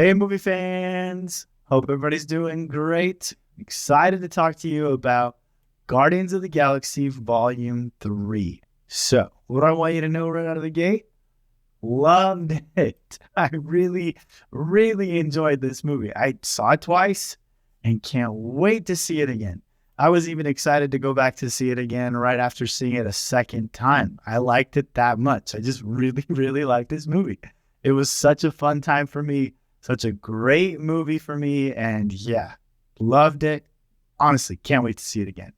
Hey, movie fans. Hope everybody's doing great. Excited to talk to you about Guardians of the Galaxy Volume 3. So, what I want you to know right out of the gate, loved it. I really enjoyed this movie. I saw it twice and can't wait to see it again. I was even excited to go back to see it again right after seeing it a second time. I liked it that much. I just really liked this movie. It was such a fun time for me. Such a great movie for me, and yeah, loved it. Honestly, can't wait to see it again.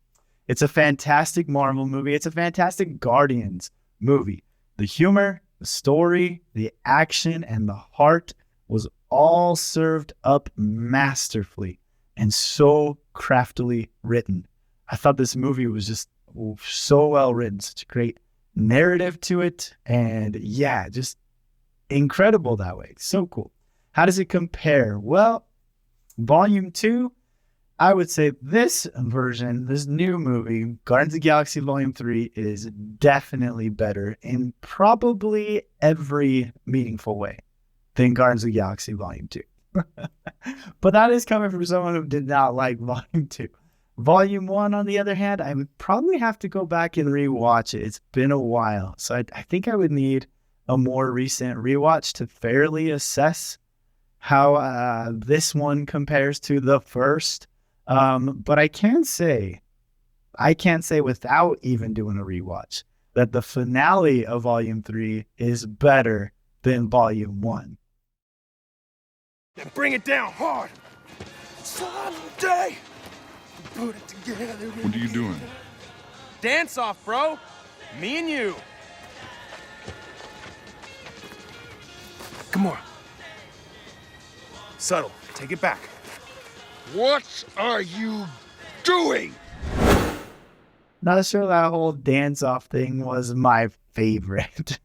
It's a fantastic Marvel movie. It's a fantastic Guardians movie. The humor, the story, the action, and the heart was all served up masterfully and so craftily written. I thought this movie was just so well written, such a great narrative to it, and yeah, just incredible that way. So cool. How does it compare? Well, Volume 2, I would say this version, this new movie, Guardians of the Galaxy Volume 3, is definitely better in probably every meaningful way than Guardians of the Galaxy Volume 2. But that is coming from someone who did not like Volume 2. Volume 1, on the other hand, I would probably have to go back and rewatch it. It's been a while, so I think I would need a more recent rewatch to fairly assess how this one compares to the first. But I can't say without even doing a rewatch that the finale of Volume 3 is better than Volume 1. Then bring it down hard. Someday, put it together. What are you doing? Dance off, bro. Me and you. Come on. Subtle. Take it back. What are you doing? Not necessarily that whole dance-off thing was my favorite.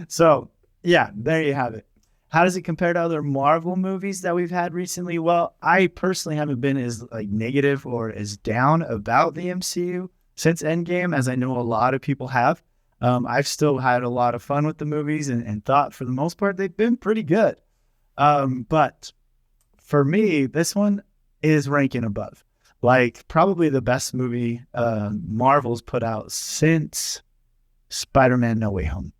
So, yeah, there you have it. How does it compare to other Marvel movies that we've had recently? Well, I personally haven't been as negative or as down about the MCU since Endgame, as I know a lot of people have. I've still had a lot of fun with the movies and thought for the most part they've been pretty good. But for me, this one is ranking above. Probably the best movie Marvel's put out since Spider-Man No Way Home.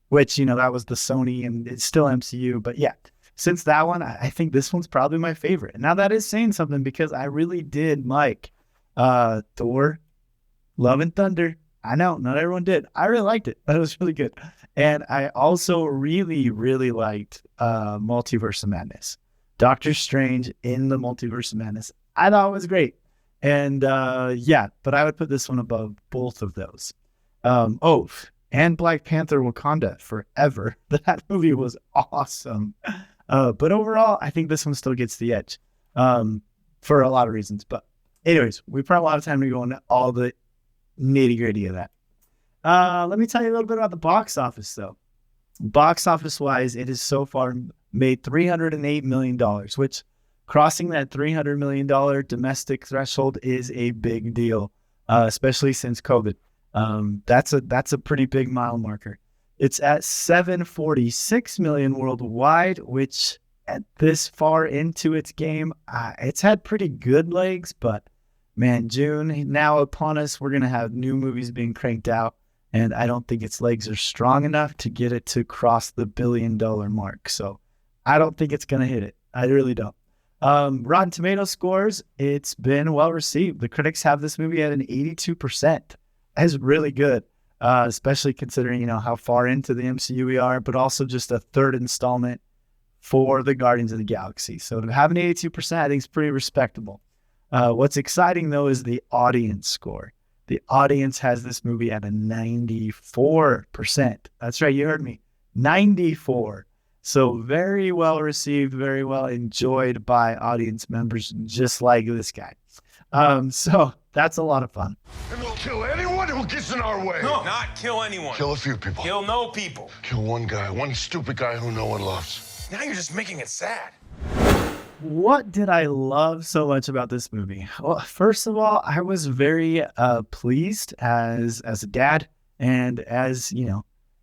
Which, that was the Sony and it's still MCU. But yeah, since that one, I think this one's probably my favorite. Now that is saying something because I really did like Thor, Love and Thunder. I know, not everyone did. I really liked it. That was really good. And I also really liked Multiverse of Madness. Doctor Strange in the Multiverse of Madness. I thought it was great. And yeah, but I would put this one above both of those. And Black Panther Wakanda Forever. That movie was awesome. But overall, I think this one still gets the edge for a lot of reasons. But anyways, we probably a lot of time to go into all the nitty gritty of that. Let me tell you a little bit about the box office, though. Box office wise, it has so far made $308 million, which crossing that $300 million domestic threshold is a big deal, especially since COVID. That's a pretty big mile marker. It's at $746 million worldwide, which at this far into its game, it's had pretty good legs, but man, June now upon us, we're going to have new movies being cranked out, and I don't think its legs are strong enough to get it to cross the $1 billion mark. So I don't think it's going to hit it. I really don't. Rotten Tomatoes scores, it's been well received. The critics have this movie at an 82%. That is really good, especially considering, how far into the MCU we are, but also just a third installment for the Guardians of the Galaxy. So to have an 82%, I think is pretty respectable. What's exciting, though, is the audience score. The audience has this movie at a 94%. That's right, you heard me. 94. So very well received, very well enjoyed by audience members just like this guy. So that's a lot of fun. And we'll kill anyone who gets in our way. No, not kill anyone. Kill a few people. Kill no people. Kill one guy, one stupid guy who no one loves. Now you're just making it sad. What did I love so much about this movie? Well, first of all, I was very pleased as a dad and as,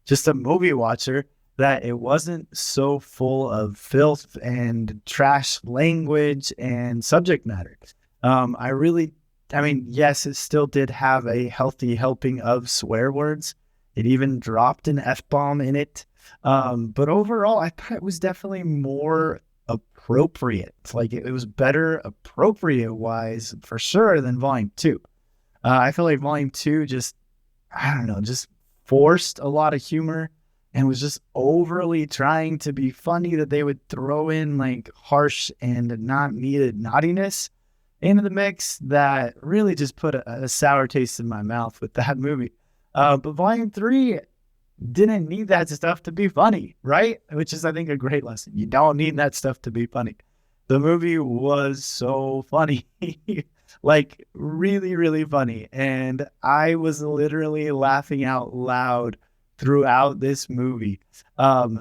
just a movie watcher that it wasn't so full of filth and trash language and subject matter. Yes, it still did have a healthy helping of swear words. It even dropped an F-bomb in it. But overall, I thought it was definitely more appropriate. Like it was better appropriate-wise for sure than Volume 2. I feel like Volume 2 just forced a lot of humor and was just overly trying to be funny, that they would throw in like harsh and not needed naughtiness into the mix that really just put a sour taste in my mouth with that movie. But Volume 3 didn't need that stuff to be funny, right? Which is, I think, a great lesson. You don't need that stuff to be funny. The movie was so funny. Like really, really funny. And I was literally laughing out loud throughout this movie.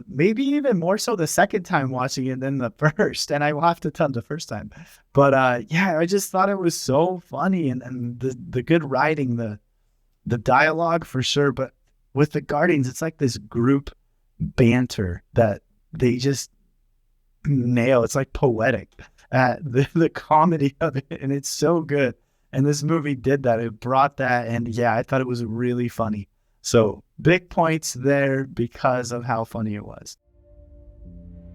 Maybe even more so the second time watching it than the first. And I laughed a ton the first time. But I just thought it was so funny, and the good writing, the dialogue for sure. But with the Guardians, it's like this group banter that they just nail. It's like poetic. The comedy of it, and it's so good. And this movie did that. It brought that, and I thought it was really funny. So big points there because of how funny it was.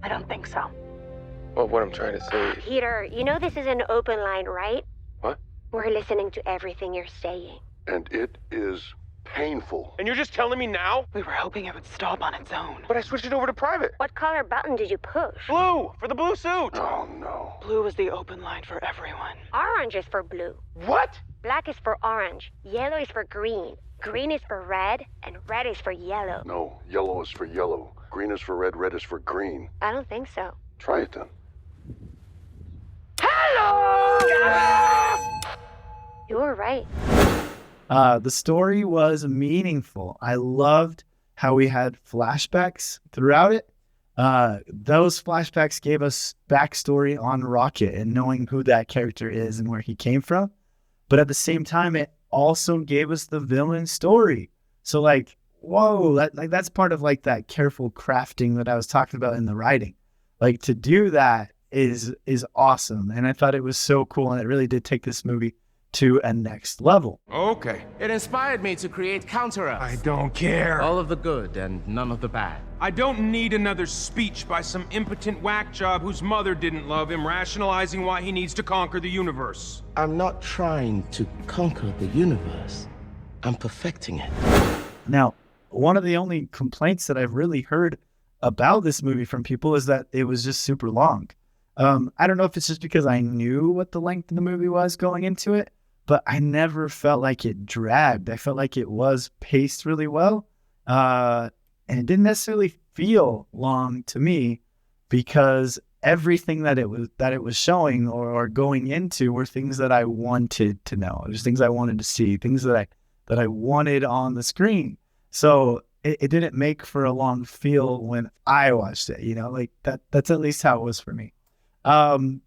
I don't think so. Well, what I'm trying to say is... Peter, you know this is an open line, right? What? We're listening to everything you're saying. And it is painful. And you're just telling me now? We were hoping it would stop on its own. But I switched it over to private. What color button did you push? Blue, for the blue suit. Oh, no. Blue is the open line for everyone. Orange is for blue. What? Black is for orange. Yellow is for green. Green is for red, and red is for yellow. No, yellow is for yellow. Green is for red, red is for green. I don't think so. Try it then. You were right. The story was meaningful. I loved how we had flashbacks throughout it. Those flashbacks gave us backstory on Rocket and knowing who that character is and where he came from. But at the same time, it also gave us the villain story. So like, whoa, that's part of like that careful crafting that I was talking about in the writing. Like to do that is awesome. And I thought it was so cool. And it really did take this movie to a next level. Okay. It inspired me to create Counter-Us. I don't care. All of the good and none of the bad. I don't need another speech by some impotent whack job whose mother didn't love him, rationalizing why he needs to conquer the universe. I'm not trying to conquer the universe. I'm perfecting it. Now, one of the only complaints that I've really heard about this movie from people is that it was just super long. I don't know if it's just because I knew what the length of the movie was going into it, but I never felt like it dragged. I felt like it was paced really well. And it didn't necessarily feel long to me because everything that it was showing or going into were things that I wanted to know. It was things I wanted to see, things that I wanted on the screen. So it didn't make for a long feel when I watched it, like that's at least how it was for me. And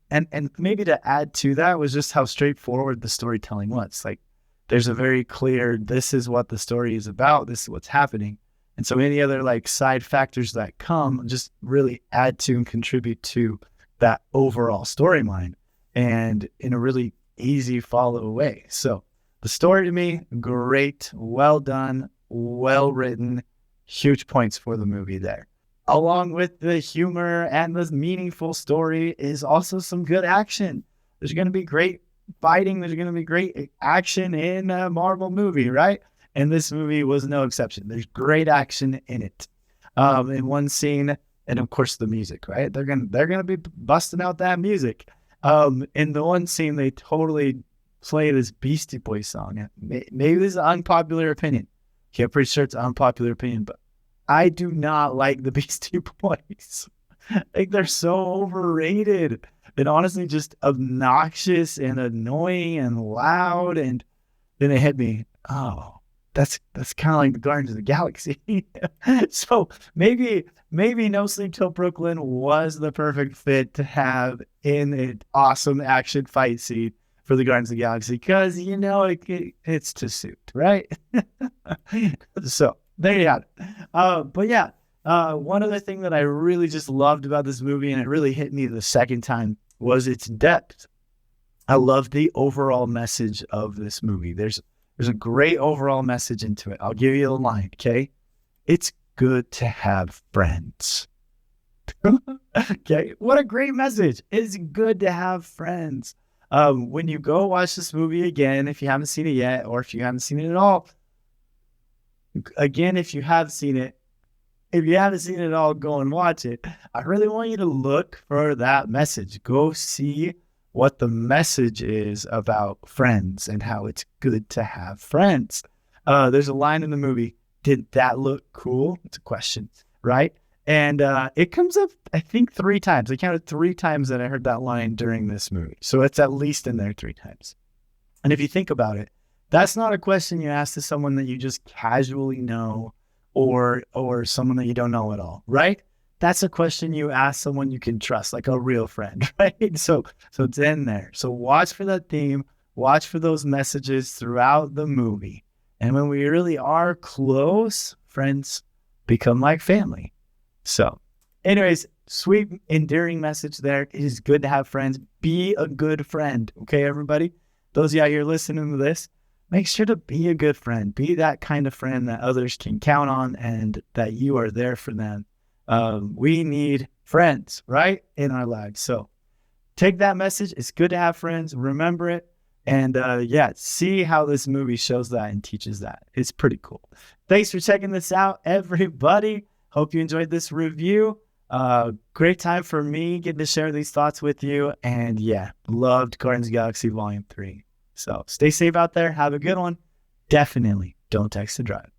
maybe to add to that was just how straightforward the storytelling was. Like there's a very clear, this is what the story is about. This is what's happening. And so any other like side factors that come just really add to and contribute to that overall storyline and in a really easy follow way. So the story to me, great, well done, well written, huge points for the movie there. Along with the humor and the meaningful story is also some good action. There's going to be great fighting. There's going to be great action in a Marvel movie, right? And this movie was no exception. There's great action in it. In one scene, and of course the music, right? They're gonna be busting out that music. In the one scene, they totally play this Beastie Boys song. Maybe this is an unpopular opinion. Okay, I'm pretty sure it's an unpopular opinion, but I do not like the Beastie Boys. Like they're so overrated and honestly just obnoxious and annoying and loud. And then it hit me. Oh, that's kind of like the Guardians of the Galaxy. So maybe No Sleep Till Brooklyn was the perfect fit to have in an awesome action fight scene for the Guardians of the Galaxy because it's to suit, right? So there you have it. But yeah, One other thing that I really just loved about this movie, and it really hit me the second time, was its depth. I love the overall message of this movie. There's a great overall message into it. I'll give you a line, okay? It's good to have friends. Okay, what a great message. It's good to have friends. When you go watch this movie again, if you haven't seen it yet, or if you haven't seen it at all, again, if you haven't seen it at all, go and watch it. I really want you to look for that message. Go see what the message is about friends and how it's good to have friends. There's a line in the movie, did that look cool? It's a question, right? And it comes up, I think, 3 times. I counted 3 times that I heard that line during this movie. So it's at least in there 3 times. And if you think about it, that's not a question you ask to someone that you just casually know or someone that you don't know at all, right? That's a question you ask someone you can trust, like a real friend, right? So it's in there. So watch for that theme. Watch for those messages throughout the movie. And when we really are close, friends become like family. So anyways, sweet, endearing message there. It is good to have friends. Be a good friend. Okay, everybody? Those of you out here listening to this, make sure to be a good friend. Be that kind of friend that others can count on and that you are there for them. We need friends, right, in our lives. So take that message. It's good to have friends. Remember it. And see how this movie shows that and teaches that. It's pretty cool. Thanks for checking this out, everybody. Hope you enjoyed this review. Great time for me getting to share these thoughts with you. And loved Guardians of the Galaxy Volume 3. So stay safe out there. Have a good one. Definitely don't text and drive.